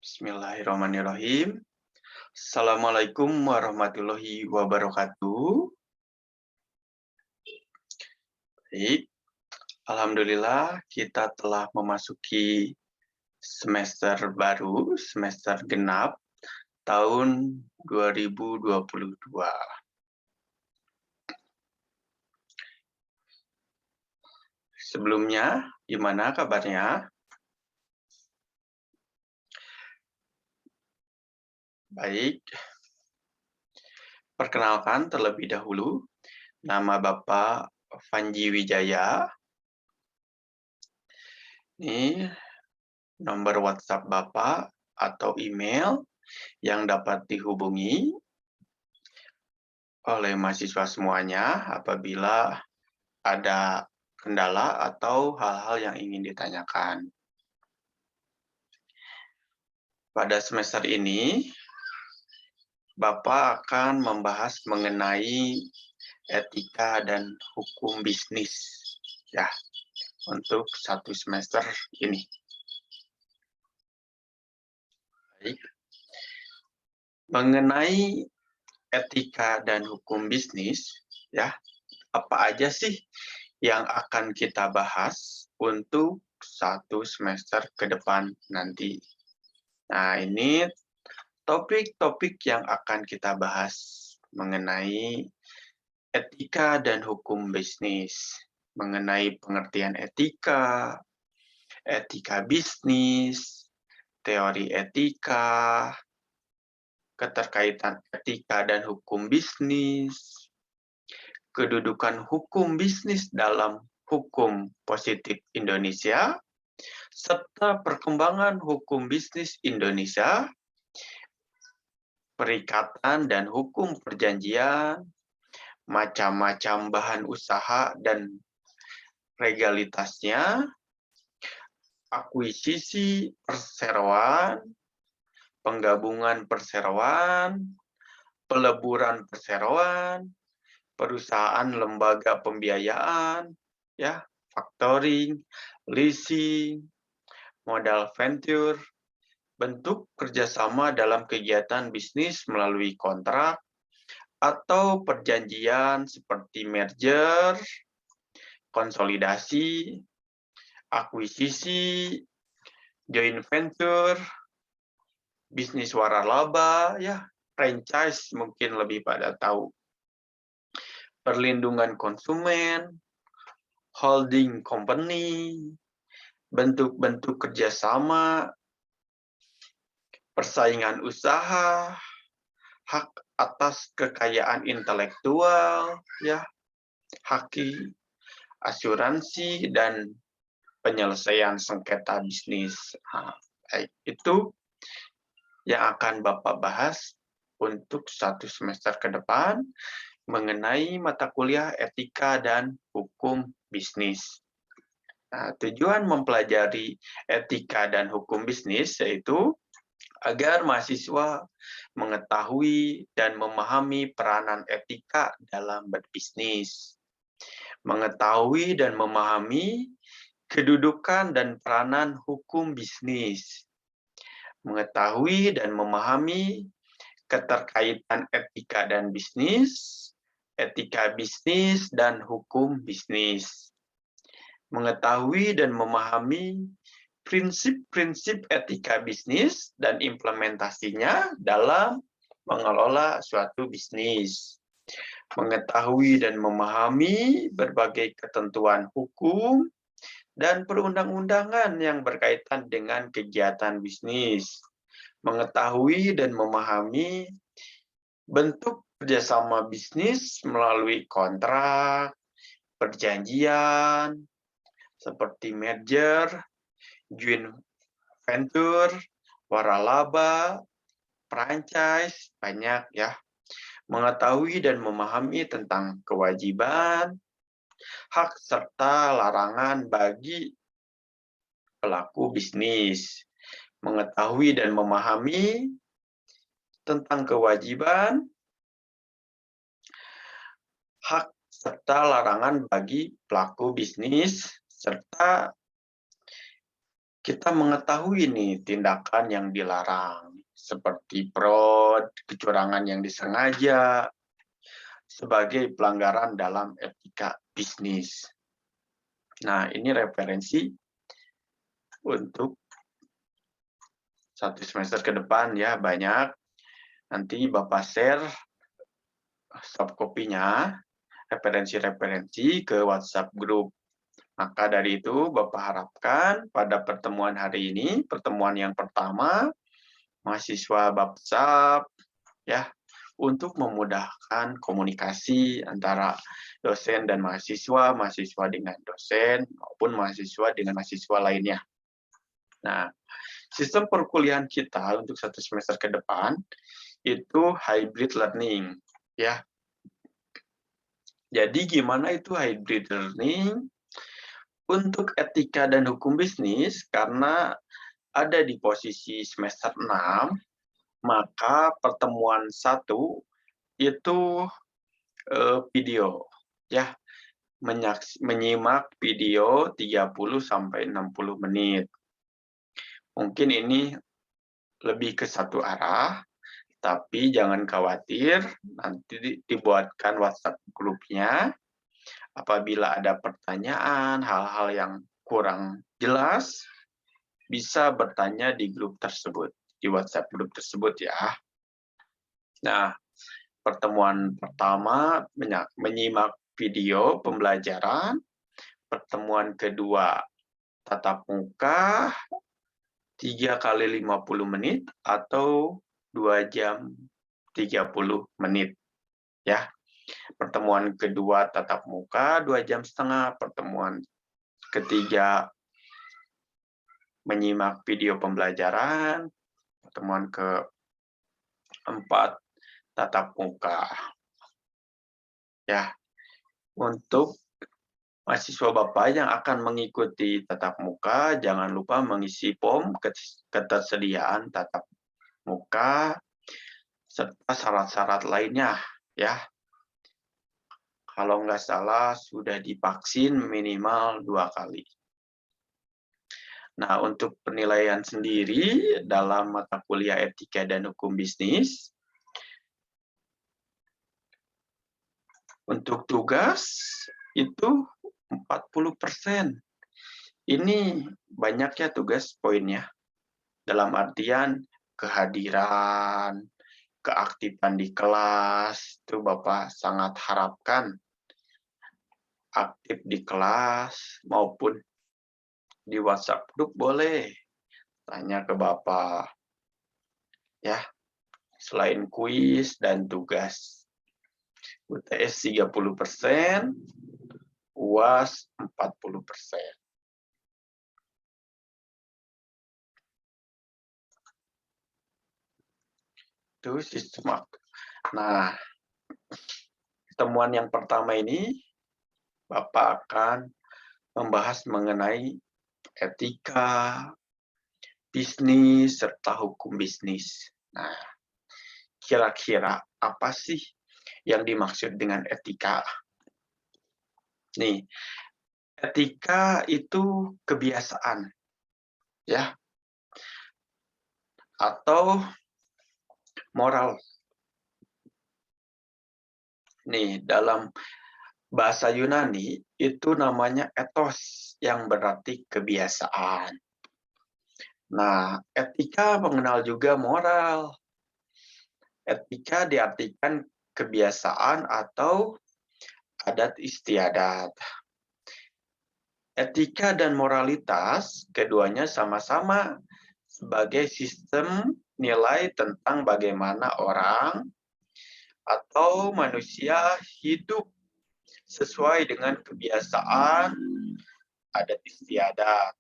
Bismillahirrahmanirrahim. Assalamualaikum warahmatullahi wabarakatuh. Baik, alhamdulillah kita telah memasuki semester baru, semester genap tahun 2022. Sebelumnya, gimana kabarnya? Baik, perkenalkan terlebih dahulu, nama Bapak Panji Wijaya. Ini nomor WhatsApp Bapak atau email yang dapat dihubungi oleh mahasiswa semuanya apabila ada kendala atau hal-hal yang ingin ditanyakan. Pada semester ini, Bapak akan membahas mengenai etika dan hukum bisnis ya untuk satu semester ini. Baik. Mengenai etika dan hukum bisnis ya, apa aja sih yang akan kita bahas untuk satu semester ke depan nanti. Nah, ini topik-topik yang akan kita bahas mengenai etika dan hukum bisnis, mengenai pengertian etika, etika bisnis, teori etika, keterkaitan etika dan hukum bisnis, kedudukan hukum bisnis dalam hukum positif Indonesia, serta perkembangan hukum bisnis Indonesia, perikatan dan hukum perjanjian, macam-macam bahan usaha dan legalitasnya, akuisisi perseroan, penggabungan perseroan, peleburan perseroan, perusahaan lembaga pembiayaan, ya, factoring, leasing, modal venture, bentuk kerjasama dalam kegiatan bisnis melalui kontrak, atau perjanjian seperti merger, konsolidasi, akuisisi, joint venture, bisnis waralaba, ya, franchise mungkin lebih pada tahu, perlindungan konsumen, holding company, bentuk-bentuk kerjasama, persaingan usaha, hak atas kekayaan intelektual, ya, haki, asuransi, dan penyelesaian sengketa bisnis. Nah, itu yang akan Bapak bahas untuk satu semester ke depan mengenai mata kuliah etika dan hukum bisnis. Nah, tujuan mempelajari etika dan hukum bisnis yaitu agar mahasiswa mengetahui dan memahami peranan etika dalam berbisnis, mengetahui dan memahami kedudukan dan peranan hukum bisnis, mengetahui dan memahami keterkaitan etika dan bisnis, etika bisnis dan hukum bisnis, mengetahui dan memahami prinsip-prinsip etika bisnis dan implementasinya dalam mengelola suatu bisnis, mengetahui dan memahami berbagai ketentuan hukum dan perundang-undangan yang berkaitan dengan kegiatan bisnis, mengetahui dan memahami bentuk kerjasama bisnis melalui kontrak, perjanjian, seperti merger, joint venture, waralaba, franchise, banyak ya. Mengetahui dan memahami tentang kewajiban, hak serta larangan bagi pelaku bisnis. Mengetahui dan memahami tentang kewajiban, hak serta larangan bagi pelaku bisnis, serta kita mengetahui nih tindakan yang dilarang, seperti fraud, kecurangan yang disengaja, sebagai pelanggaran dalam etika bisnis. Nah, ini referensi untuk 1 semester ke depan ya, banyak. Nanti Bapak share soft copy-nya, referensi-referensi ke WhatsApp group. Maka dari itu Bapak harapkan pada pertemuan hari ini, pertemuan yang pertama, mahasiswa WhatsApp ya, untuk memudahkan komunikasi antara dosen dan mahasiswa, mahasiswa dengan dosen, maupun mahasiswa dengan mahasiswa lainnya. Nah, sistem perkuliahan kita untuk 1 semester ke depan itu hybrid learning ya. Jadi gimana itu hybrid learning? Untuk etika dan hukum bisnis, karena ada di posisi semester 6, maka pertemuan 1 itu video ya, menyimak video 30 sampai 60 menit. Mungkin ini lebih ke satu arah, tapi jangan khawatir, nanti dibuatkan WhatsApp grupnya. Apabila ada pertanyaan, hal-hal yang kurang jelas, bisa bertanya di grup tersebut, di WhatsApp grup tersebut ya. Nah, pertemuan pertama menyimak video pembelajaran, pertemuan kedua tatap muka 3 kali 50 menit atau 2 jam 30 menit ya. Pertemuan kedua tatap muka 2 jam setengah, pertemuan ketiga menyimak video pembelajaran, pertemuan keempat tatap muka. Ya, untuk mahasiswa Bapak yang akan mengikuti tatap muka, jangan lupa mengisi form ketersediaan tatap muka serta syarat-syarat lainnya ya. Kalau nggak salah sudah divaksin minimal 2 kali. Nah, untuk penilaian sendiri dalam mata kuliah etika dan hukum bisnis, untuk tugas itu 40%. Ini banyaknya tugas poinnya. Dalam artian kehadiran, keaktifan di kelas, itu Bapak sangat harapkan aktif di kelas maupun di WhatsApp group boleh tanya ke Bapak ya, selain kuis dan tugas. UTS 30%, UAS 40%. Itu sistem. Nah, temuan yang pertama ini Bapak akan membahas mengenai etika, bisnis, serta hukum bisnis. Nah, kira-kira apa sih yang dimaksud dengan etika? Nih, etika itu kebiasaan, ya, atau moral. Nih, dalam bahasa Yunani itu namanya ethos, yang berarti kebiasaan. Nah, etika mengenal juga moral. Etika diartikan kebiasaan atau adat istiadat. Etika dan moralitas keduanya sama-sama sebagai sistem nilai tentang bagaimana orang atau manusia hidup sesuai dengan kebiasaan adat istiadat.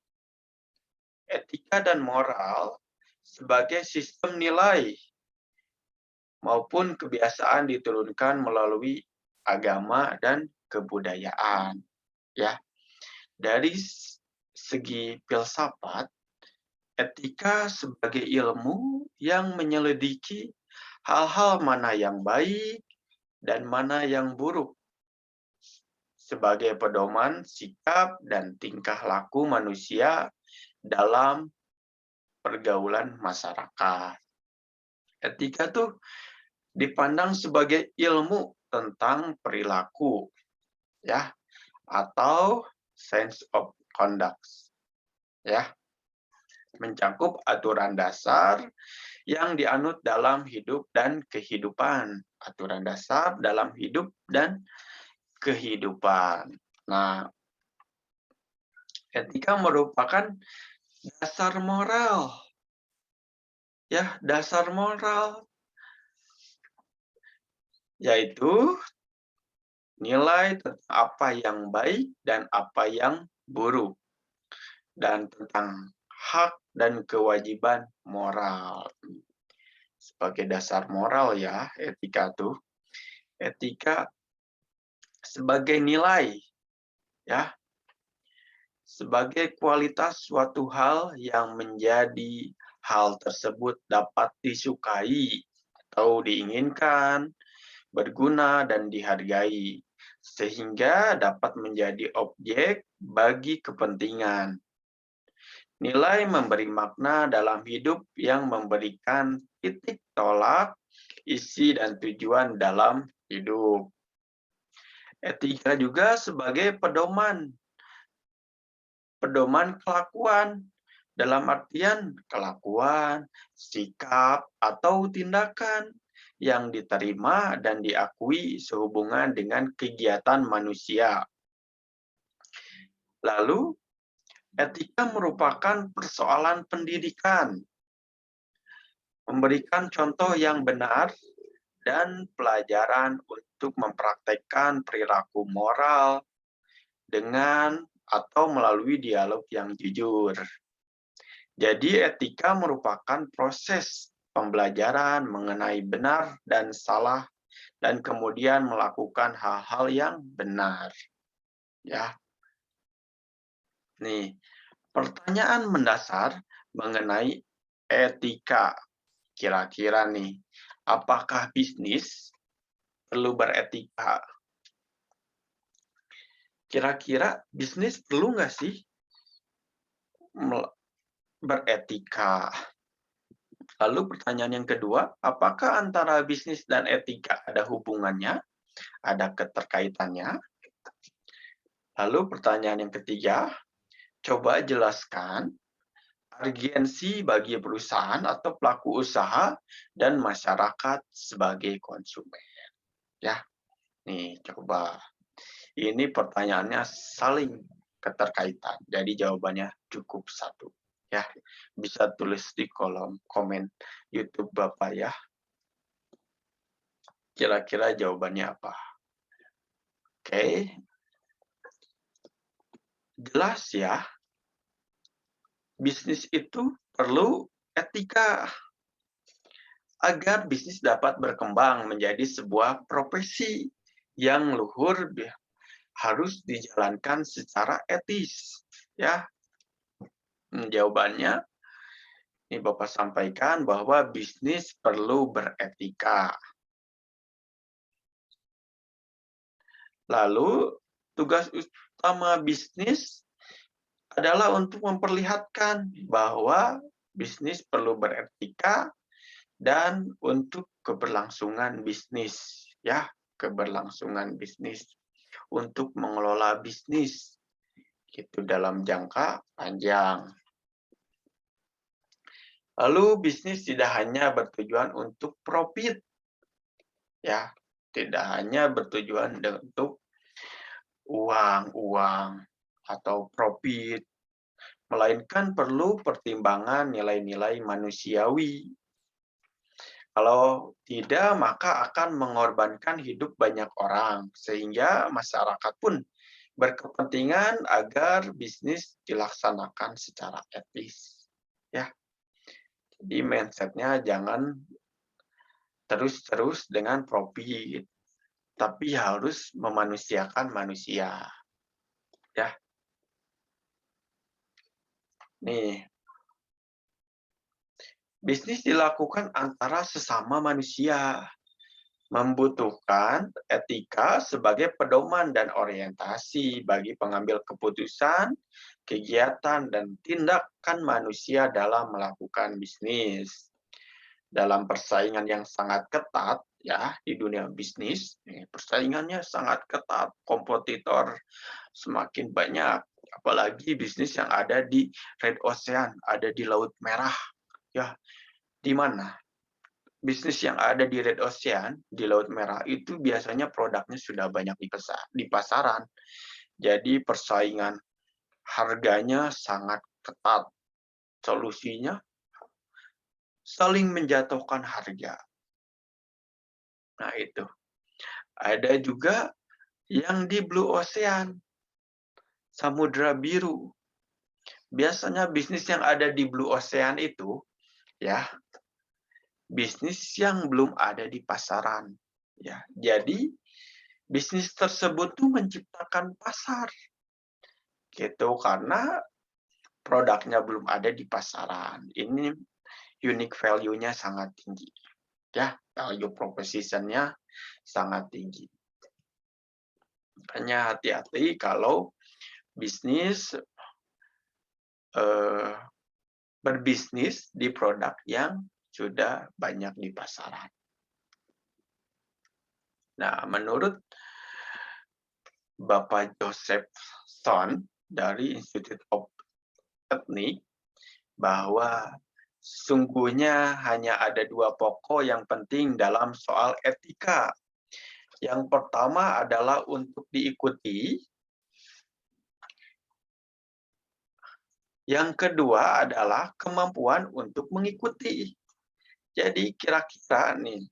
Etika dan moral sebagai sistem nilai maupun kebiasaan diturunkan melalui agama dan kebudayaan. Ya, dari segi filsafat, etika sebagai ilmu yang menyelidiki hal-hal mana yang baik dan mana yang buruk sebagai pedoman sikap dan tingkah laku manusia dalam pergaulan masyarakat. Etika tuh dipandang sebagai ilmu tentang perilaku, ya, atau sense of conduct, ya, mencakup aturan dasar yang dianut dalam hidup dan kehidupan. Aturan dasar dalam hidup dan kehidupan. Nah, etika merupakan dasar moral, ya, dasar moral, yaitu nilai tentang apa yang baik dan apa yang buruk, dan tentang hak dan kewajiban moral. Sebagai dasar moral ya, etika tuh. Etika sebagai nilai, ya, sebagai kualitas suatu hal yang menjadi hal tersebut dapat disukai atau diinginkan, berguna dan dihargai, sehingga dapat menjadi objek bagi kepentingan. Nilai memberi makna dalam hidup yang memberikan titik tolak, isi dan tujuan dalam hidup. Etika juga sebagai pedoman kelakuan, dalam artian kelakuan, sikap, atau tindakan yang diterima dan diakui sehubungan dengan kegiatan manusia. Lalu, etika merupakan persoalan pendidikan, memberikan contoh yang benar dan pelajaran untuk mempraktekkan perilaku moral dengan atau melalui dialog yang jujur. Jadi etika merupakan proses pembelajaran mengenai benar dan salah dan kemudian melakukan hal-hal yang benar. Ya. Nih, pertanyaan mendasar mengenai etika. Kira-kira nih, apakah bisnis perlu beretika? Kira-kira bisnis perlu nggak sih beretika? Lalu pertanyaan yang kedua, apakah antara bisnis dan etika ada hubungannya? Ada keterkaitannya? Lalu pertanyaan yang ketiga, coba jelaskan urgensi bagi perusahaan atau pelaku usaha dan masyarakat sebagai konsumen. Ya, nih coba. Ini pertanyaannya saling keterkaitan. Jadi jawabannya cukup satu. Ya, bisa tulis di kolom komen YouTube Bapak ya. Kira-kira jawabannya apa? Oke. Jelas ya. Bisnis itu perlu etika agar bisnis dapat berkembang menjadi sebuah profesi yang luhur harus dijalankan secara etis. Ya, jawabannya ini Bapak sampaikan bahwa bisnis perlu beretika. Lalu, tugas utama bisnis adalah untuk memperlihatkan bahwa bisnis perlu beretika dan untuk keberlangsungan bisnis, ya, keberlangsungan bisnis untuk mengelola bisnis itu dalam jangka panjang. Lalu bisnis tidak hanya bertujuan untuk profit, ya, tidak hanya bertujuan untuk uang atau profit, melainkan perlu pertimbangan nilai-nilai manusiawi. Kalau tidak, maka akan mengorbankan hidup banyak orang, sehingga masyarakat pun berkepentingan agar bisnis dilaksanakan secara etis. Ya, jadi mindset-nya jangan terus-terus dengan profit, tapi harus memanusiakan manusia. Ya, nih, bisnis dilakukan antara sesama manusia. membutuhkan etika sebagai pedoman dan orientasi bagi pengambil keputusan, kegiatan, dan tindakan manusia dalam melakukan bisnis. Dalam persaingan yang sangat ketat, ya, di dunia bisnis, persaingannya sangat ketat, kompetitor semakin banyak, apalagi bisnis yang ada di Red Ocean, ada di Laut Merah, ya, di mana bisnis yang ada di Red Ocean, di Laut Merah, itu biasanya produknya sudah banyak di pasaran. Jadi persaingan harganya sangat ketat. Solusinya saling menjatuhkan harga. Nah, itu. Ada juga yang di Blue Ocean, Samudra Biru. Biasanya bisnis yang ada di Blue Ocean itu, ya, bisnis yang belum ada di pasaran. Ya, jadi bisnis tersebut tuh menciptakan pasar, gitu, karena produknya belum ada di pasaran. Ini unique value-nya sangat tinggi, ya, value proposition-nya sangat tinggi. Makanya hati-hati kalau bisnis berbisnis di produk yang sudah banyak di pasaran. Nah, menurut Bapak Josephson dari Institute of Technique, bahwa sungguhnya hanya ada dua pokok yang penting dalam soal etika. Yang pertama adalah untuk diikuti. Yang kedua adalah kemampuan untuk mengikuti. Jadi kira-kira nih,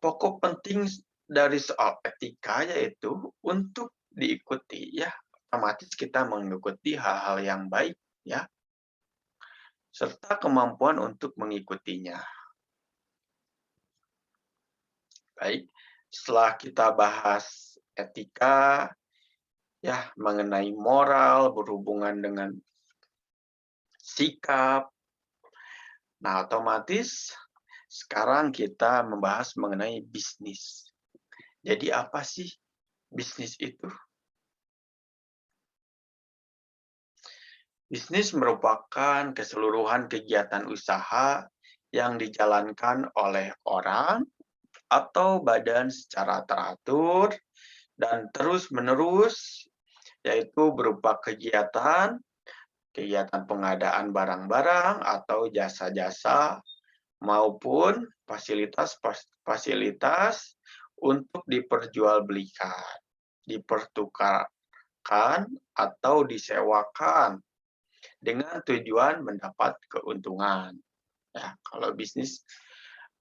pokok penting dari soal etika yaitu untuk diikuti, ya, otomatis kita mengikuti hal-hal yang baik, ya, serta kemampuan untuk mengikutinya. Baik, setelah kita bahas etika, ya, mengenai moral berhubungan dengan sikap, nah otomatis sekarang kita membahas mengenai bisnis. Jadi apa sih bisnis itu? Bisnis merupakan keseluruhan kegiatan usaha yang dijalankan oleh orang atau badan secara teratur dan terus-menerus, yaitu berupa kegiatan pengadaan barang-barang atau jasa-jasa maupun fasilitas untuk diperjualbelikan, dipertukarkan, atau disewakan dengan tujuan mendapat keuntungan. Ya, kalau bisnis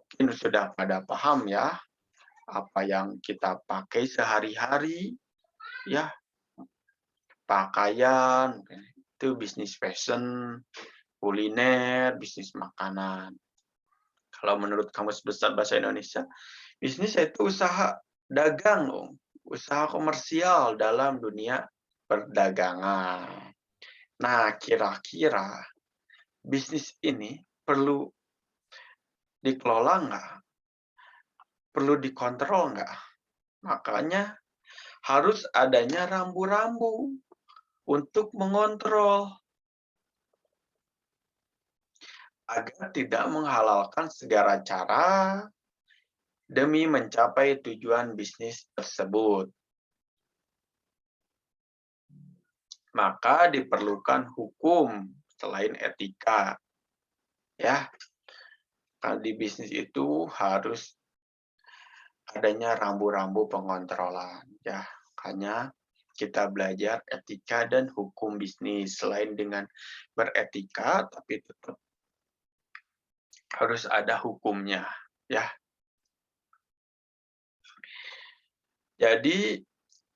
mungkin sudah pada paham, ya, apa yang kita pakai sehari-hari, ya, pakaian, itu bisnis fashion, kuliner, bisnis makanan. Kalau menurut Kamus Besar Bahasa Indonesia, bisnis itu usaha dagang, usaha komersial dalam dunia perdagangan. Nah, kira-kira bisnis ini perlu dikelola nggak? Perlu dikontrol nggak? Makanya harus adanya rambu-rambu untuk mengontrol agar tidak menghalalkan segala cara demi mencapai tujuan bisnis tersebut. Maka diperlukan hukum selain etika. Ya, kalau di bisnis itu harus adanya rambu-rambu pengontrolan. Ya, makanya kita belajar etika dan hukum bisnis. Selain dengan beretika, tapi tetap harus ada hukumnya, ya. Jadi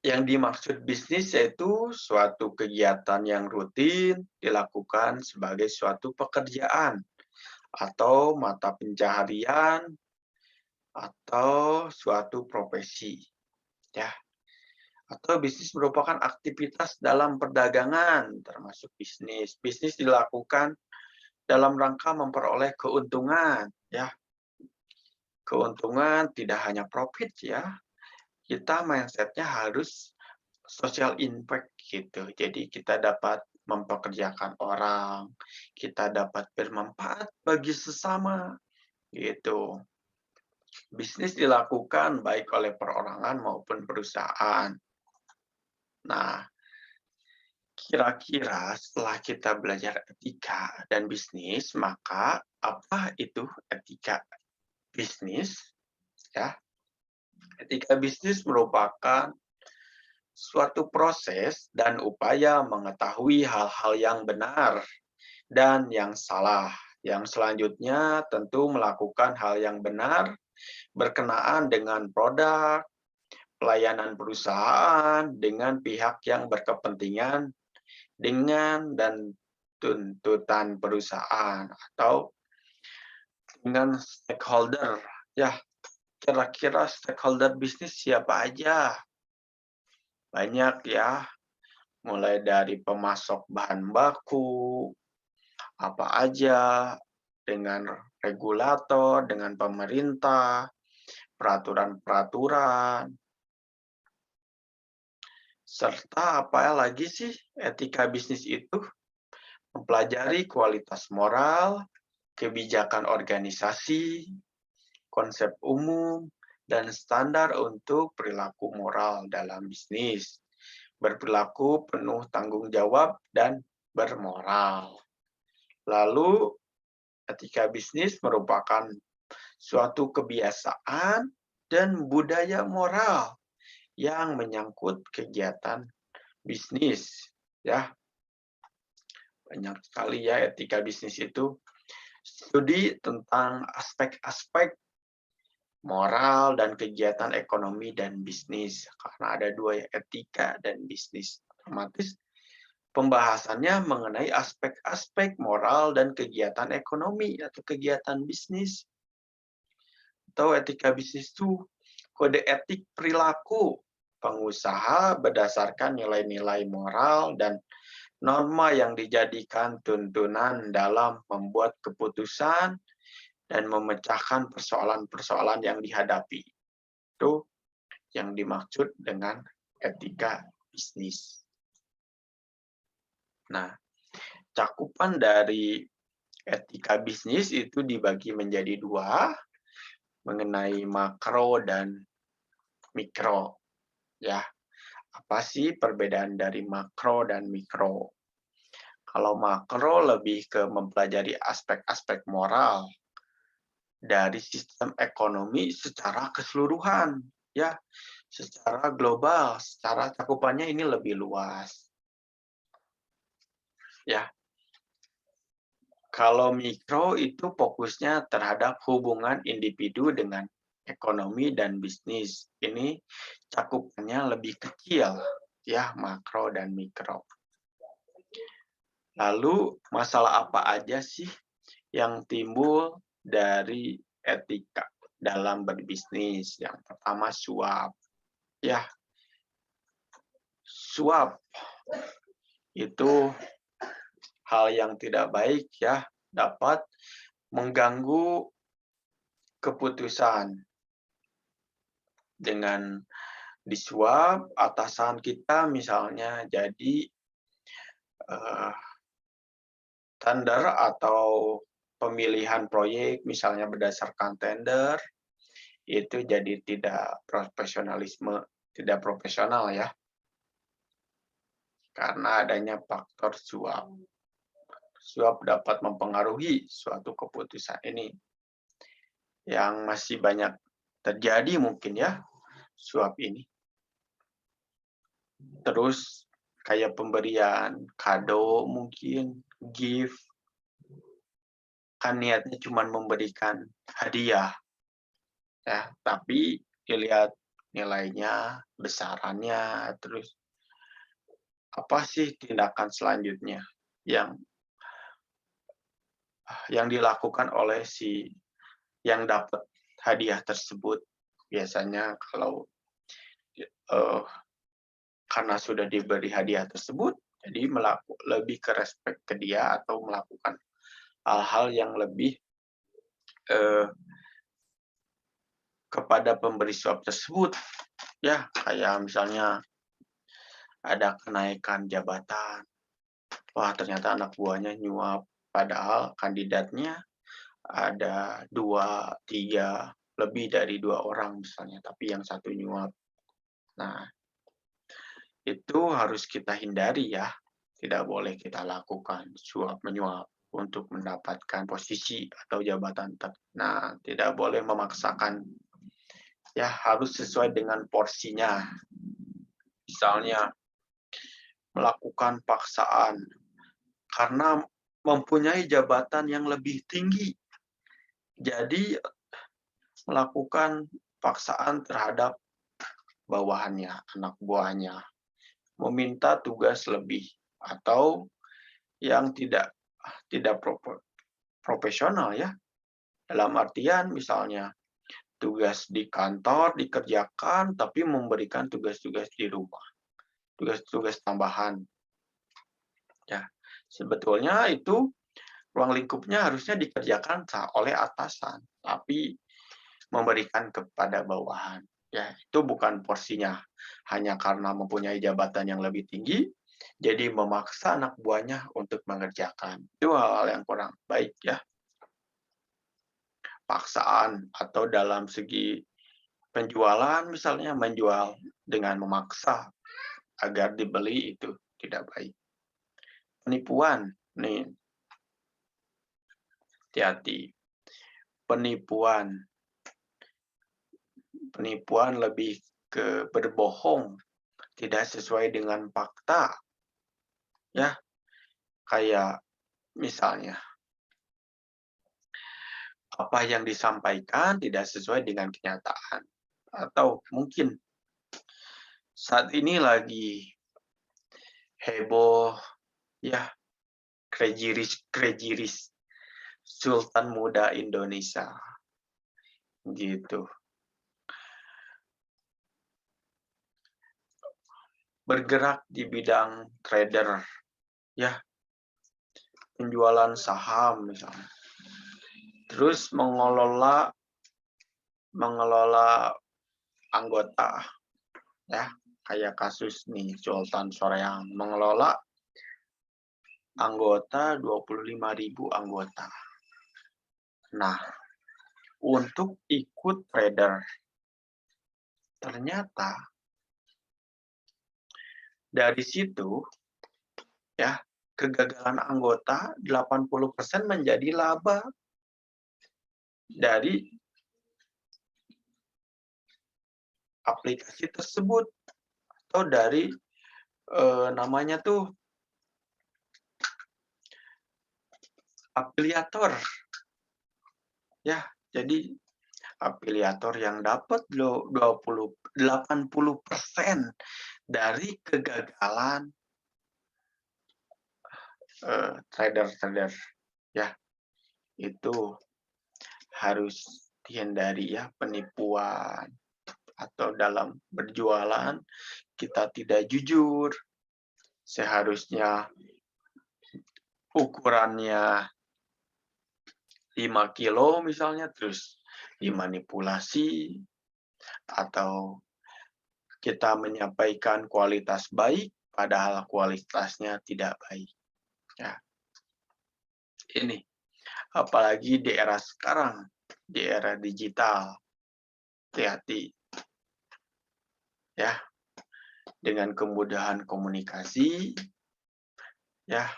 yang dimaksud bisnis yaitu suatu kegiatan yang rutin dilakukan sebagai suatu pekerjaan atau mata pencaharian atau suatu profesi, ya. Atau bisnis merupakan aktivitas dalam perdagangan termasuk bisnis. Bisnis dilakukan dalam rangka memperoleh keuntungan, ya. keuntungan tidak hanya profit ya, kita mindset-nya harus social impact gitu. Jadi kita dapat mempekerjakan orang, kita dapat bermanfaat bagi sesama gitu. Bisnis dilakukan baik oleh perorangan maupun perusahaan. Nah, kira-kira setelah kita belajar etika dan bisnis, maka apa itu etika bisnis? Ya, etika bisnis merupakan suatu proses dan upaya mengetahui hal-hal yang benar dan yang salah. Yang selanjutnya tentu melakukan hal yang benar berkenaan dengan produk, pelayanan perusahaan, dengan pihak yang berkepentingan, dengan dan tuntutan perusahaan atau dengan stakeholder. Ya, kira-kira stakeholder bisnis siapa aja? Banyak ya, mulai dari pemasok bahan baku, apa aja, dengan regulator, dengan pemerintah, peraturan-peraturan, serta apa lagi sih etika bisnis itu? Mempelajari kualitas moral, kebijakan organisasi, konsep umum, dan standar untuk perilaku moral dalam bisnis. Berperilaku penuh tanggung jawab dan bermoral. Lalu, etika bisnis merupakan suatu kebiasaan dan budaya moral yang menyangkut kegiatan bisnis. Ya, banyak sekali ya etika bisnis itu. Studi tentang aspek-aspek moral dan kegiatan ekonomi dan bisnis. Karena ada dua ya, etika dan bisnis. Otomatis pembahasannya mengenai aspek-aspek moral dan kegiatan ekonomi atau kegiatan bisnis. Atau etika bisnis itu kode etik perilaku pengusaha berdasarkan nilai-nilai moral dan norma yang dijadikan tuntunan dalam membuat keputusan dan memecahkan persoalan-persoalan yang dihadapi. Itu yang dimaksud dengan etika bisnis. Nah, cakupan dari etika bisnis itu dibagi menjadi dua, mengenai makro dan mikro. Ya, apa sih perbedaan dari makro dan mikro? Kalau makro lebih ke mempelajari aspek-aspek moral dari sistem ekonomi secara keseluruhan, ya, secara global, secara cakupannya ini lebih luas. Ya, kalau mikro itu fokusnya terhadap hubungan individu dengan ekonomi dan bisnis. Ini cakupannya lebih kecil, ya, makro dan mikro. Lalu masalah apa aja sih yang timbul dari etika dalam berbisnis? Yang pertama suap. Ya, suap itu hal yang tidak baik ya, dapat mengganggu keputusan. Dengan disuap, atasan kita misalnya jadi tender atau pemilihan proyek misalnya berdasarkan tender, itu jadi tidak profesional ya, karena adanya faktor suap. Suap dapat mempengaruhi suatu keputusan ini yang masih banyak terjadi mungkin ya, suap ini. Terus kayak pemberian kado mungkin, gift, kan niatnya cuma memberikan hadiah, ya, tapi dilihat nilainya, besarannya, terus apa sih tindakan selanjutnya yang dilakukan oleh si yang dapat hadiah tersebut. Biasanya kalau karena sudah diberi hadiah tersebut, jadi lebih ke respect ke dia atau melakukan hal-hal yang lebih kepada pemberi suap tersebut. Ya, kayak misalnya ada kenaikan jabatan. Wah, ternyata anak buahnya nyuap, padahal kandidatnya ada 2, 3, lebih dari 2 orang misalnya, tapi yang satu nyuap. Nah, itu harus kita hindari ya. Tidak boleh kita lakukan suap-menyuap untuk mendapatkan posisi atau jabatan. Nah, tidak boleh memaksakan. Ya, harus sesuai dengan porsinya. Misalnya, melakukan paksaan karena mempunyai jabatan yang lebih tinggi. Jadi, melakukan paksaan terhadap bawahannya, anak buahnya, meminta tugas lebih atau yang tidak profesional ya. Dalam artian misalnya tugas di kantor dikerjakan tapi memberikan tugas-tugas di rumah, tugas-tugas tambahan. Ya, sebetulnya itu ruang lingkupnya harusnya dikerjakan oleh atasan, tapi memberikan kepada bawahan. Ya, itu bukan porsinya. Hanya karena mempunyai jabatan yang lebih tinggi, jadi memaksa anak buahnya untuk mengerjakan. Itu hal-hal yang kurang baik ya. Paksaan atau dalam segi penjualan misalnya menjual dengan memaksa agar dibeli itu tidak baik. Penipuan, nih, hati-hati. Penipuan lebih ke berbohong, tidak sesuai dengan fakta. Ya, kayak misalnya apa yang disampaikan tidak sesuai dengan kenyataan. Atau mungkin saat ini lagi heboh ya, Crazy Rich Sultan Muda Indonesia. Gitu. Bergerak di bidang trader ya, penjualan saham misalnya. Terus mengelola anggota ya, kayak kasus nih Sultan Soreang mengelola anggota 25.000 anggota. Nah, untuk ikut trader ternyata dari situ ya, kegagalan anggota 80% menjadi laba dari aplikasi tersebut atau dari namanya tuh afiliator. Ya, jadi afiliator yang dapat 80% dari kegagalan trader-trader ya. Itu harus dihindari ya, penipuan atau dalam berjualan kita tidak jujur. Seharusnya ukurannya 5 kilo misalnya, terus dimanipulasi, atau kita menyampaikan kualitas baik, padahal kualitasnya tidak baik. Ya. Ini, apalagi di era sekarang, di era digital, hati-hati. Ya, dengan kemudahan komunikasi, ya,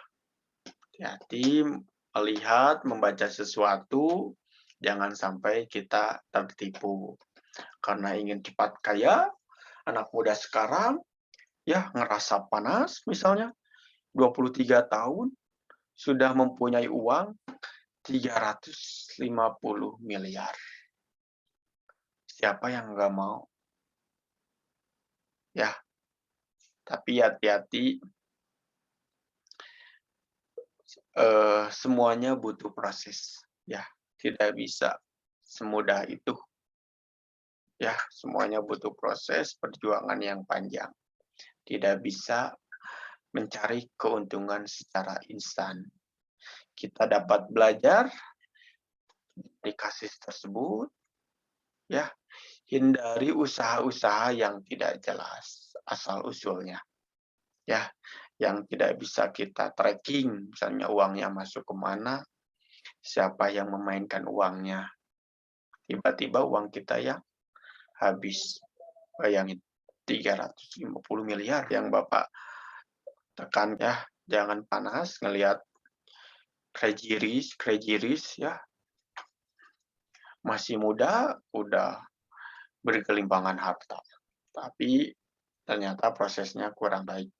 hati-hati melihat, membaca sesuatu, jangan sampai kita tertipu. Karena ingin cepat kaya, anak muda sekarang ya ngerasa panas misalnya 23 tahun sudah mempunyai uang 350 miliar. Siapa yang nggak mau? Ya, tapi hati-hati, semuanya butuh proses. Ya, tidak bisa semudah itu. Ya, semuanya butuh proses perjuangan yang panjang. Tidak bisa mencari keuntungan secara instan. Kita dapat belajar dari kasus tersebut, ya. Hindari usaha-usaha yang tidak jelas asal-usulnya, ya, yang tidak bisa kita tracking, misalnya uangnya masuk ke mana, siapa yang memainkan uangnya. Tiba-tiba uang kita yang habis. Bayangin, 350 miliar yang Bapak tekan ya, jangan panas ngelihat crazy rich ya, masih muda udah bergelimpangan harta. Tapi ternyata prosesnya kurang baik.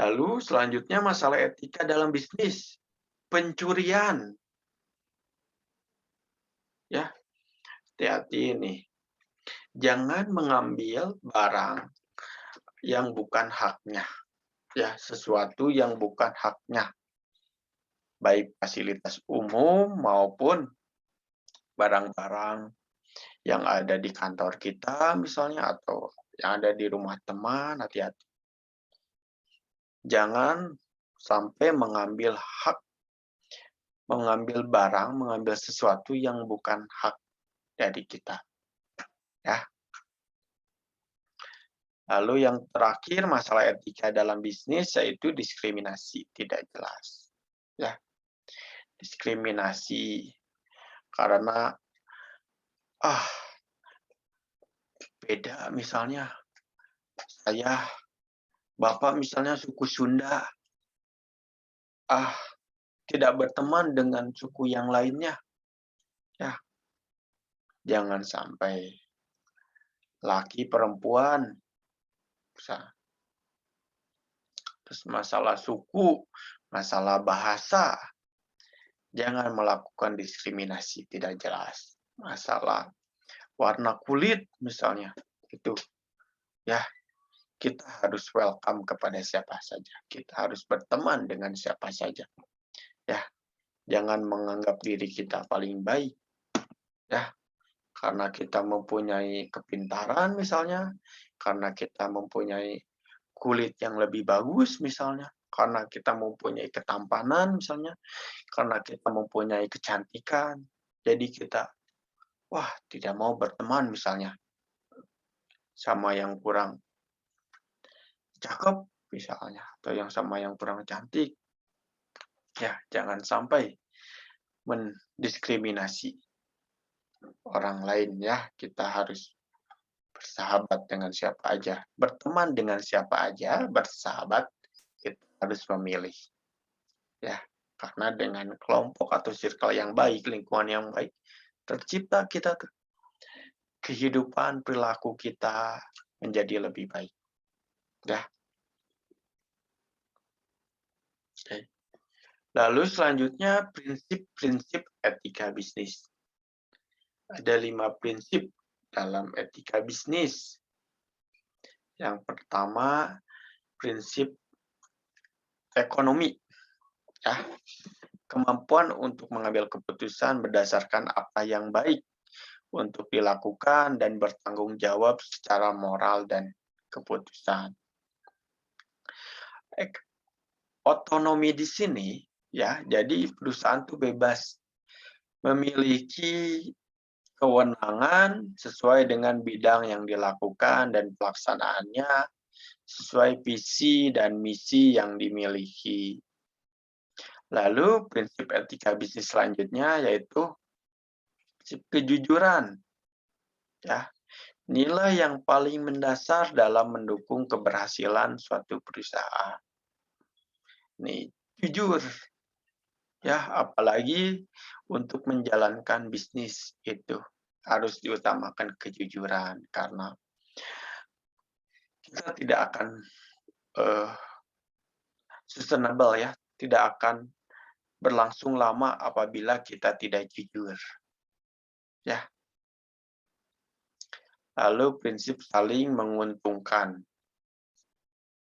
Lalu selanjutnya masalah etika dalam bisnis. Pencurian. Ya, hati-hati ini. Jangan mengambil barang yang bukan haknya. Ya, sesuatu yang bukan haknya. Baik fasilitas umum maupun barang-barang yang ada di kantor kita misalnya atau yang ada di rumah teman, hati-hati. Jangan sampai mengambil barang, mengambil sesuatu yang bukan hak dari kita. Ya. Lalu yang terakhir masalah etika dalam bisnis yaitu diskriminasi tidak jelas. Ya. Diskriminasi karena beda misalnya Bapak misalnya suku Sunda, tidak berteman dengan suku yang lainnya. Ya, jangan sampai laki perempuan, terus masalah suku, masalah bahasa, jangan melakukan diskriminasi tidak jelas. Masalah warna kulit misalnya, itu ya kita harus welcome kepada siapa saja. Kita harus berteman dengan siapa saja. Ya, jangan menganggap diri kita paling baik. Ya, karena kita mempunyai kepintaran misalnya, karena kita mempunyai kulit yang lebih bagus misalnya, karena kita mempunyai ketampanan misalnya, karena kita mempunyai kecantikan, jadi kita, tidak mau berteman misalnya sama yang kurang cakep misalnya, atau yang sama yang kurang cantik. Ya, jangan sampai mendiskriminasi orang lain ya. Kita harus bersahabat dengan siapa aja, berteman dengan siapa aja, bersahabat, kita harus memilih. Ya, karena dengan kelompok atau circle yang baik, lingkungan yang baik, tercipta kita kehidupan, perilaku kita menjadi lebih baik. Ya. Oke. Lalu selanjutnya prinsip-prinsip etika bisnis. Ada 5 prinsip dalam etika bisnis. Yang pertama, prinsip ekonomi. Ya, kemampuan untuk mengambil keputusan berdasarkan apa yang baik untuk dilakukan dan bertanggung jawab secara moral dan keputusan. Otonomi di sini, ya, jadi perusahaan itu bebas memiliki kewenangan sesuai dengan bidang yang dilakukan dan pelaksanaannya sesuai visi dan misi yang dimiliki. Lalu prinsip etika bisnis selanjutnya yaitu prinsip kejujuran. Ya, nilai yang paling mendasar dalam mendukung keberhasilan suatu perusahaan. Nih, jujur. Ya, apalagi untuk menjalankan bisnis itu harus diutamakan kejujuran karena kita tidak akan sustainable ya, tidak akan berlangsung lama apabila kita tidak jujur. Ya. Lalu prinsip saling menguntungkan.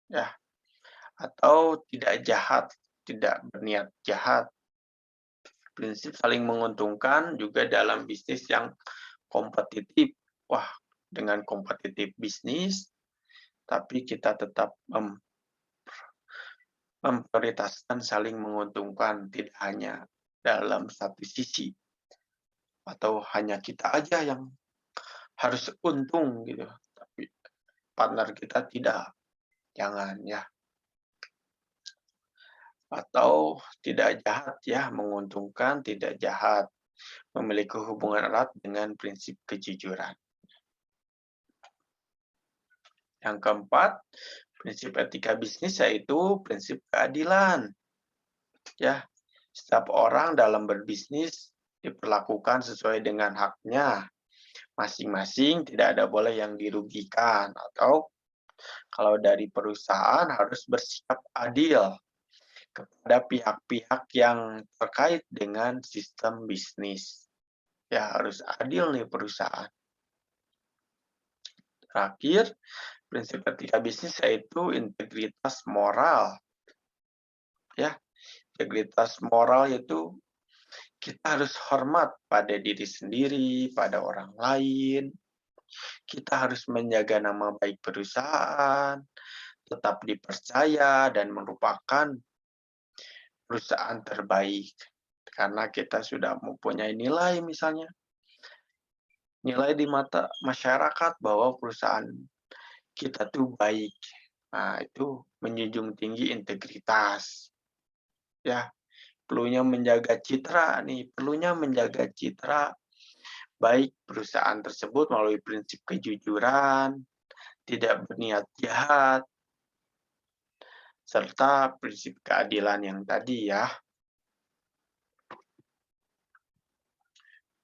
Ya. Atau tidak jahat, tidak berniat jahat. Prinsip saling menguntungkan juga dalam bisnis yang kompetitif. Dengan kompetitif bisnis, tapi kita tetap memprioritaskan saling menguntungkan, tidak hanya dalam satu sisi. atau hanya kita aja yang harus untung gitu, tapi partner kita tidak, jangan ya. Atau tidak jahat ya, menguntungkan tidak jahat, memiliki hubungan erat dengan prinsip kejujuran. Yang keempat, prinsip etika bisnis yaitu prinsip keadilan. Ya, setiap orang dalam berbisnis diperlakukan sesuai dengan haknya masing-masing, tidak ada boleh yang dirugikan, atau kalau dari perusahaan harus bersikap adil kepada pihak-pihak yang terkait dengan sistem bisnis. Ya, harus adil nih perusahaan. Terakhir, prinsip etika bisnis yaitu integritas moral. Ya, integritas moral itu kita harus hormat pada diri sendiri, pada orang lain. Kita harus menjaga nama baik perusahaan, tetap dipercaya dan merupakan perusahaan terbaik. Karena kita sudah mempunyai nilai misalnya, nilai di mata masyarakat bahwa perusahaan kita tuh baik. Nah, itu menjunjung tinggi integritas. Ya, perlunya menjaga citra nih, perlunya menjaga citra baik perusahaan tersebut melalui prinsip kejujuran, tidak berniat jahat, serta prinsip keadilan yang tadi ya.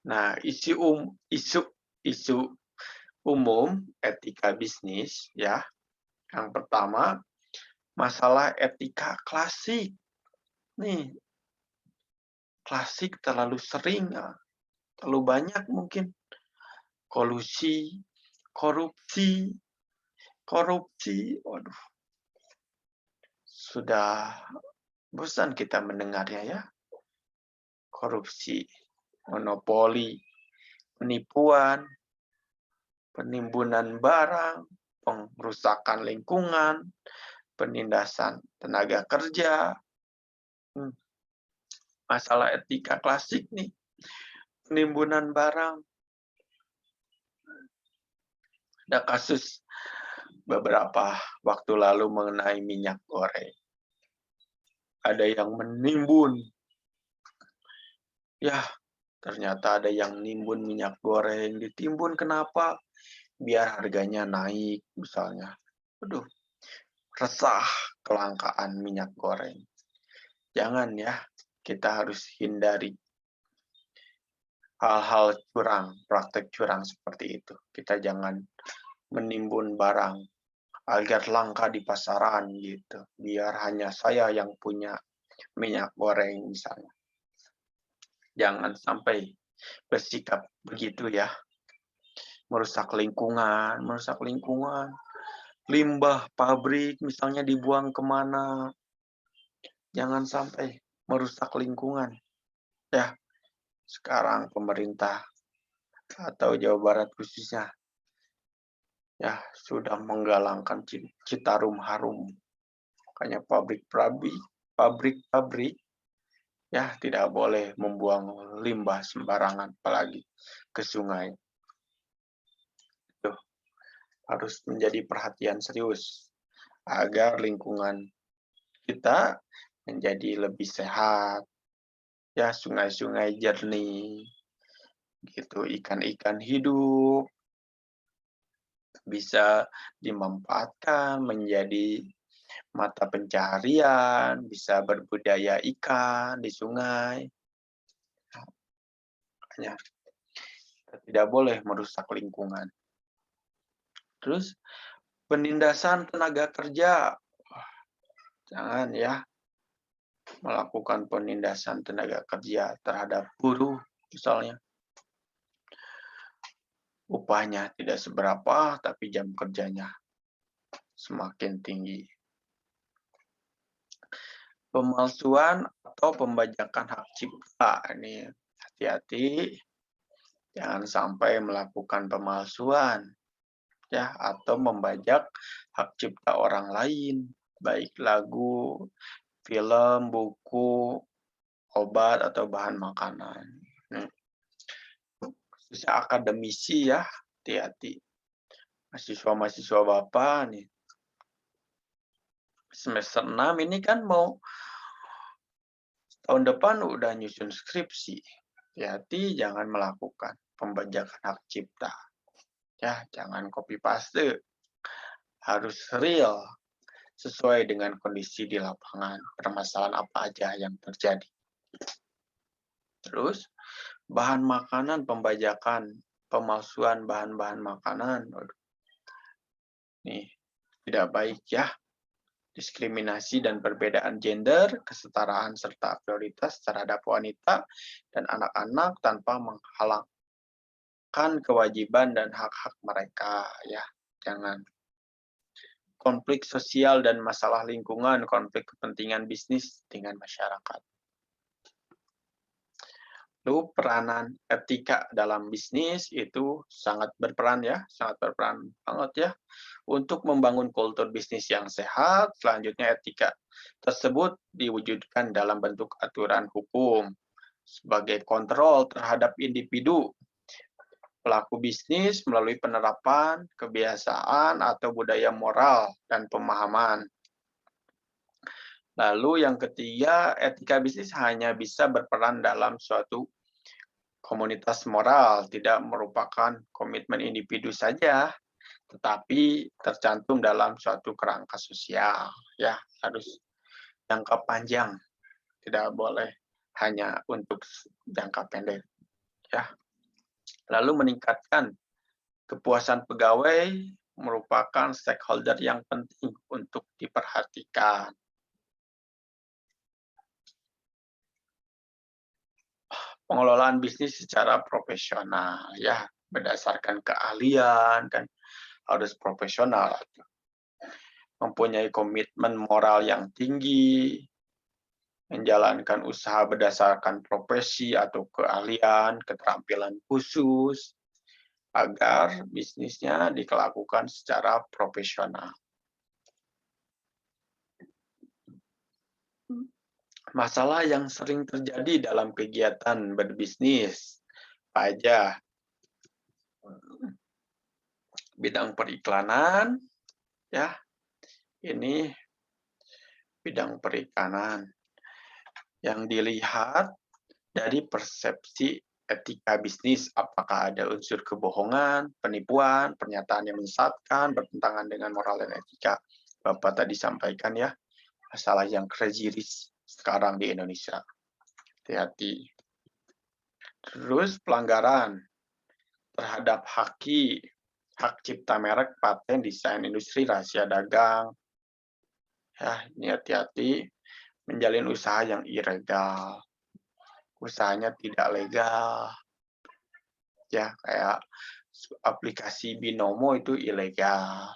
Nah, isu umum etika bisnis ya. Yang pertama, masalah etika klasik. Nih, klasik terlalu sering, terlalu banyak mungkin. Kolusi, korupsi, waduh, sudah bosan kita mendengarnya ya. Korupsi, monopoli, penipuan, penimbunan barang, pengrusakan lingkungan, penindasan tenaga kerja. Masalah etika klasik nih, penimbunan barang. Ada kasus beberapa waktu lalu mengenai minyak goreng. Ada yang menimbun. Ya, ternyata ada yang nimbun minyak goreng. Ditimbun kenapa? Biar harganya naik misalnya. Aduh, resah kelangkaan minyak goreng. Jangan ya, kita harus hindari hal-hal curang, praktek curang seperti itu. Kita jangan menimbun barang agar langka di pasaran gitu. Biar hanya saya yang punya minyak goreng misalnya. Jangan sampai bersikap begitu ya. Merusak lingkungan. Limbah pabrik misalnya dibuang kemana. Jangan sampai merusak lingkungan. Ya, sekarang pemerintah atau Jawa Barat khususnya ya sudah menggalangkan Citarum Harum. Makanya pabrik ya tidak boleh membuang limbah sembarangan, apalagi ke sungai. Itu harus menjadi perhatian serius agar lingkungan kita menjadi lebih sehat. Ya, sungai-sungai jernih, gitu, ikan-ikan hidup bisa dimanfaatkan menjadi mata pencaharian, bisa berbudidaya ikan di sungai. Makanya kita tidak boleh merusak lingkungan. Terus penindasan tenaga kerja. Jangan ya melakukan penindasan tenaga kerja terhadap buruh misalnya. Upahnya tidak seberapa, tapi jam kerjanya semakin tinggi. Pemalsuan atau pembajakan hak cipta. Ini hati-hati, jangan sampai melakukan pemalsuan ya atau membajak hak cipta orang lain, baik lagu, film, buku, obat atau bahan makanan. khususnya akademisi ya, hati-hati. Mahasiswa-mahasiswa Bapak nih, semester 6 ini kan mau tahun depan udah nyusun skripsi. Hati-hati jangan melakukan pembajakan hak cipta. Ya, jangan copy paste. Harus real, sesuai dengan kondisi di lapangan, permasalahan apa aja yang terjadi. Terus, bahan makanan pembajakan, pemalsuan bahan-bahan makanan. Nih, tidak baik ya. Diskriminasi dan perbedaan gender, kesetaraan serta prioritas terhadap wanita dan anak-anak tanpa menghalangkan kewajiban dan hak-hak mereka ya. Jangan. Konflik sosial dan masalah lingkungan, konflik kepentingan bisnis dengan masyarakat. Lalu peranan etika dalam bisnis itu sangat berperan ya, sangat berperan banget ya untuk membangun kultur bisnis yang sehat. Selanjutnya etika tersebut diwujudkan dalam bentuk aturan hukum sebagai kontrol terhadap individu pelaku bisnis melalui penerapan kebiasaan atau budaya moral dan pemahaman. Lalu yang ketiga, etika bisnis hanya bisa berperan dalam suatu komunitas moral, tidak merupakan komitmen individu saja, tetapi tercantum dalam suatu kerangka sosial. Ya, harus jangka panjang, tidak boleh hanya untuk jangka pendek. Ya. Lalu meningkatkan kepuasan pegawai merupakan stakeholder yang penting untuk diperhatikan. Pengelolaan bisnis secara profesional ya, berdasarkan keahlian kan harus profesional, mempunyai komitmen moral yang tinggi, menjalankan usaha berdasarkan profesi atau keahlian, keterampilan khusus agar bisnisnya dilakukan secara profesional. Masalah yang sering terjadi dalam kegiatan berbisnis, apa aja? Bidang periklanan, ya, ini bidang periklanan yang dilihat dari persepsi etika bisnis, apakah ada unsur kebohongan, penipuan, pernyataan yang menyesatkan, bertentangan dengan moral dan etika. Bapak tadi sampaikan ya, masalah yang crazy rich sekarang di Indonesia. Hati-hati. Terus pelanggaran terhadap hak cipta merek, paten, desain industri, rahasia dagang. Ya, ini hati-hati menjalin usaha yang ilegal. Usahanya tidak legal. Ya, kayak aplikasi Binomo itu ilegal.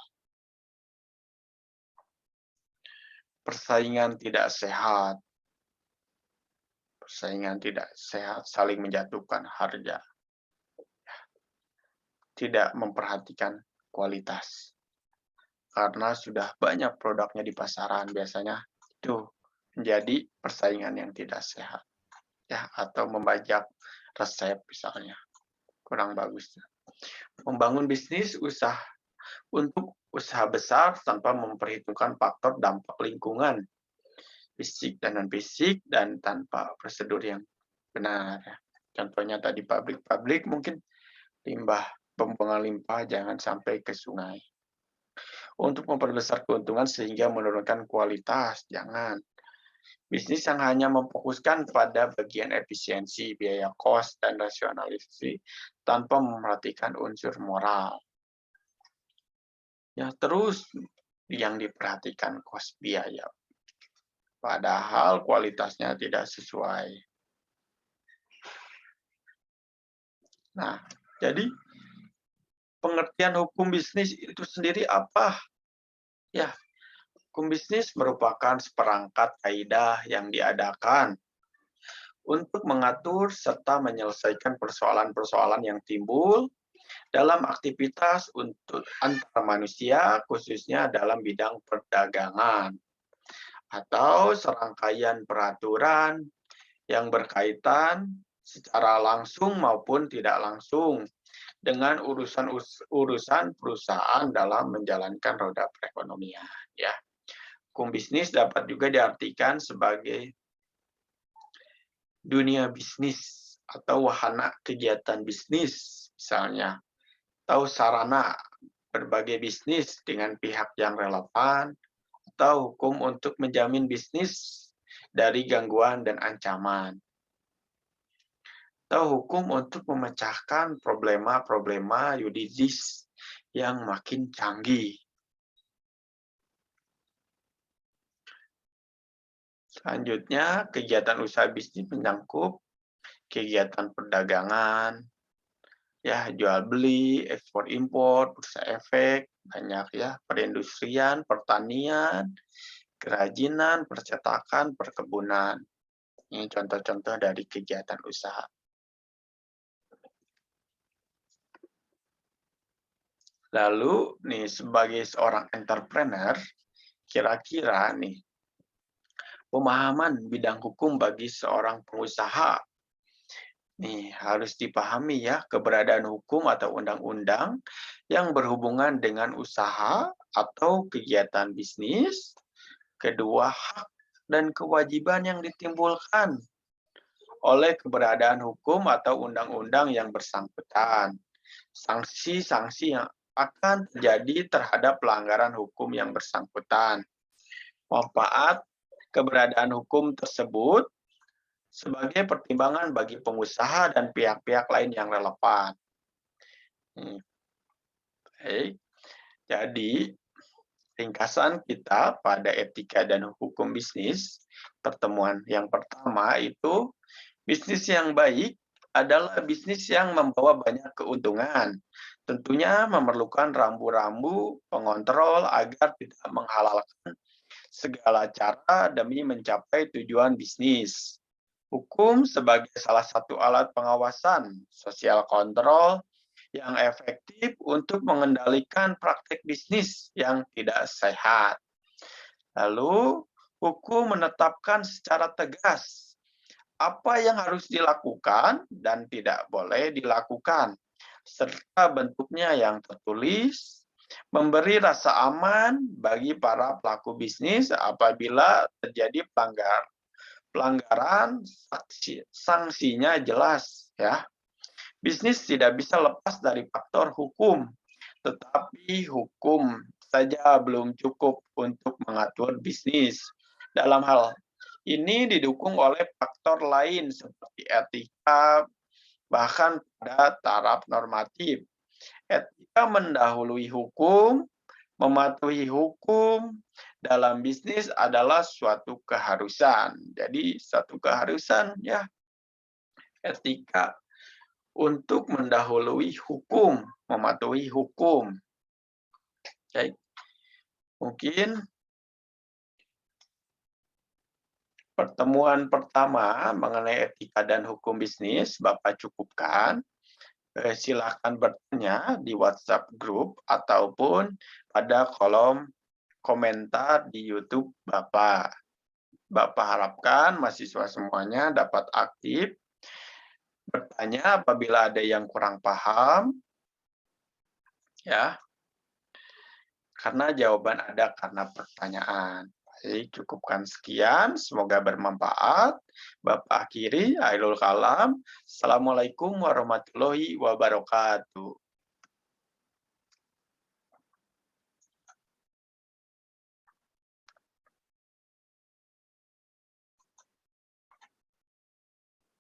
Persaingan tidak sehat. Persaingan tidak sehat, saling menjatuhkan harga. Tidak memperhatikan kualitas. Karena sudah banyak produknya di pasaran, biasanya itu menjadi persaingan yang tidak sehat. Ya, atau membajak resep misalnya. Kurang bagus. Membangun bisnis untuk usaha besar tanpa memperhitungkan faktor dampak lingkungan, fisik dan non-fisik, dan tanpa prosedur yang benar. Contohnya tadi pabrik mungkin pembuangan limbah jangan sampai ke sungai. Untuk memperbesar keuntungan sehingga menurunkan kualitas, jangan. Bisnis yang hanya memfokuskan pada bagian efisiensi, biaya kos, dan rasionalisasi tanpa memperhatikan unsur moral. Ya, terus yang diperhatikan kos biaya. Padahal kualitasnya tidak sesuai. Nah, jadi pengertian hukum bisnis itu sendiri apa? Ya, hukum bisnis merupakan seperangkat kaidah yang diadakan untuk mengatur serta menyelesaikan persoalan-persoalan yang timbul dalam aktivitas untuk antar manusia, khususnya dalam bidang perdagangan, atau serangkaian peraturan yang berkaitan secara langsung maupun tidak langsung dengan urusan perusahaan dalam menjalankan roda perekonomian, ya. Hukum bisnis dapat juga diartikan sebagai dunia bisnis atau wahana kegiatan bisnis, misalnya, atau sarana berbagai bisnis dengan pihak yang relevan, atau hukum untuk menjamin bisnis dari gangguan dan ancaman, atau hukum untuk memecahkan problema-problema yuridis yang makin canggih. Selanjutnya, kegiatan usaha bisnis menyangkut kegiatan perdagangan, ya, jual beli, ekspor impor, bursa efek, banyak ya, perindustrian, pertanian, kerajinan, percetakan, perkebunan. Ini contoh-contoh dari kegiatan usaha. Lalu nih sebagai seorang entrepreneur, kira-kira nih pemahaman bidang hukum bagi seorang pengusaha nih harus dipahami ya, keberadaan hukum atau undang-undang yang berhubungan dengan usaha atau kegiatan bisnis. Kedua, hak dan kewajiban yang ditimbulkan oleh keberadaan hukum atau undang-undang yang bersangkutan. Sanksi-sanksi yang akan terjadi terhadap pelanggaran hukum yang bersangkutan. Manfaat keberadaan hukum tersebut sebagai pertimbangan bagi pengusaha dan pihak-pihak lain yang relevan. Baik, jadi ringkasan kita pada etika dan hukum bisnis, pertemuan yang pertama itu, bisnis yang baik adalah bisnis yang membawa banyak keuntungan. Tentunya memerlukan rambu-rambu pengontrol agar tidak menghalalkan segala cara demi mencapai tujuan bisnis. Hukum sebagai salah satu alat pengawasan, sosial kontrol yang efektif untuk mengendalikan praktik bisnis yang tidak sehat. Lalu, hukum menetapkan secara tegas apa yang harus dilakukan dan tidak boleh dilakukan, serta bentuknya yang tertulis, memberi rasa aman bagi para pelaku bisnis apabila terjadi pelanggaran, sanksinya jelas, ya. Bisnis tidak bisa lepas dari faktor hukum, tetapi hukum saja belum cukup untuk mengatur bisnis. Dalam hal ini didukung oleh faktor lain seperti etika, bahkan pada taraf normatif. Etika mendahului hukum, mematuhi hukum dalam bisnis adalah suatu keharusan. Jadi suatu keharusan ya, etika untuk mendahului hukum, mematuhi hukum. Baik. Mungkin pertemuan pertama mengenai etika dan hukum bisnis Bapak cukupkan. Silakan bertanya di WhatsApp grup ataupun pada kolom komentar di YouTube Bapak. Bapak harapkan mahasiswa semuanya dapat aktif bertanya apabila ada yang kurang paham, ya, karena jawaban ada karena pertanyaan. Baik, cukupkan sekian. Semoga bermanfaat. Bapak akhiri, Akhirul Kalam. Assalamualaikum warahmatullahi wabarakatuh.